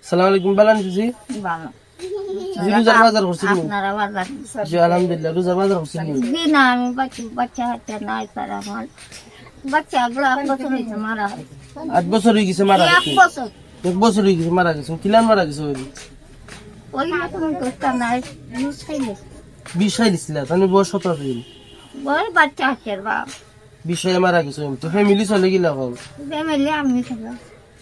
সালাম আলাইকুম বালান জি ভালো জি রোজার বাজার করছেন আপনারা বাজার জি আলহামদুলিল্লাহ রোজার বাজার করছেন জি না আমি বাচ্চা হাতে নাই তার আমার বাচ্চা গুলো 8 বছর হয়েছে মারা হয় 8 বছর হয়ে গেছে মারা 1 গেছে বছর 1 বছর হয়ে গেছে মারা গেছে কিলান মারা গেছে ওই রকম করতে নাই বুঝাইলে 20 সাল ছিল তাহলে বয়স 17 দিন বড় বাচ্চা আছে বা 20 সালে মারা গেছে তো ফ্যামিলি চলে গেল এখন ফ্যামিলি আমি থাকবো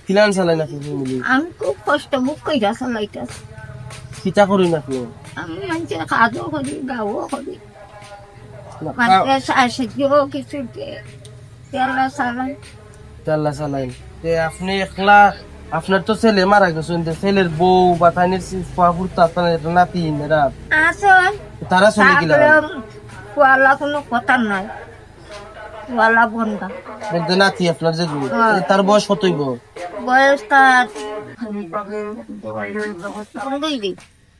কিলান চালাই না ফ্যামিলি আমি খুব কষ্ট বুক কইরা চালাইতাছি কিতা করি না আপনি আমি মানুষের কাজও করি গাও করি মানুষের সাহায্যও কিছু তেলা চালাই আল্লাহ চালাই আপনি একলা আপনার তো ছেলে মারা গেছে ছেলের বউ বা তাইনের পুরতা নাতি এরা আসল তারা চলে গেল পোয়ালা কোনো কথা নাই পোয়ালা বন্ধা বলতে নাতি আপনার যে তার বয়স কত হইব বয়স তার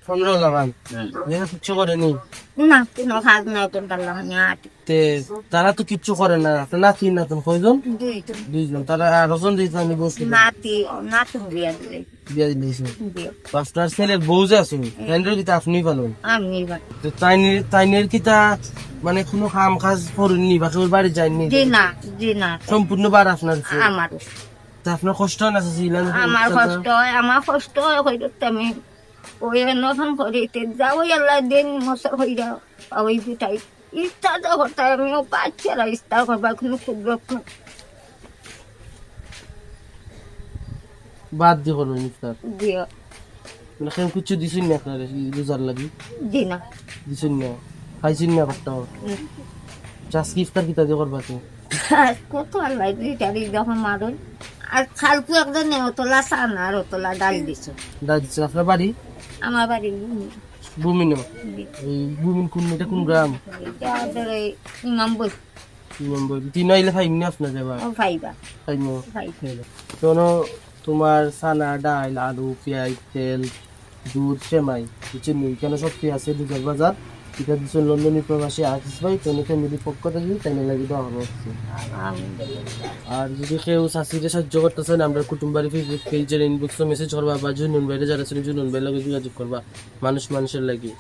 15 লাগান কিচ্ছু করেনি না কোনো কাজ নাই তো তে তারা তো কিচ্ছু করে না আপনার নাতি নাতন কয়জন দুইজন দুইজন তারা আরোজন দিতে আমি বসে নাতি নাতি বিয়া দিলে বিয়া দিয়েছে বিয়া আপনার ছেলের বউ যে আছে ফ্রেন্ডের কিতা আপনি পালন আমি তো তাইনের কিতা মানে কোনো কাম কাজ করেননি বা কেউ বাড়ি যায়নি জি না সম্পূর্ণ বার আপনার আমার তা আপনার কষ্ট না ছিলেন আমার কষ্ট হয় হইতে আমি ওই নতুন করিতে যাও আল্লাহ দিন মশর হয়ে যাও ওই পিঠাই ইচ্ছা তো করতে আমিও পাচ্ছি আর ইচ্ছা করবা কোনো ক্ষুদ্র বাদ দিয়ে করবেন ইফতার দিও মানে কেউ কিছু দিছেন না আপনার রোজার লাগি জি না দিছেন না খাইছেন না কষ্ট চাষ কি ইফতার কিতা দিয়ে করবা তো কত আল্লাহ দুইটারি যখন মারুন আর খালকু একজন ওতলা চান আর ওতলা ডাল দিছে ডাল দিচ্ছে আপনার বাড়ি আমার বাড়ি বুমিন এই বুমিন কোন এটা কোন গ্রাম ইমাম বই তিন আইলে ফাইন না আপনার যাবা ও ভাইবা ফাইন ভাই শোনো তোমার সানা ডাল আলু পেঁয়াজ তেল দুধ সেমাই কিছু নেই কেন সব আছে দুধের বাজার এটা দিচ্ছে লন্ডনী প্রবাসী আর্টিস্ট ভাই তেনে ফ্যামিলির পক্ষ থেকে তাই লাগি দেওয়া হবে আর যদি কেউ শাশিরে সাহায্য করতেছেন আমরা কুটুম্বারি ফেসবুক পেজের ইনবক্সে মেসেজ করবা বা জুনুন ভাইরে যারা ছিলেন জুনুন ভাইয়ের লগে যোগাযোগ করবা মানুষের লাগি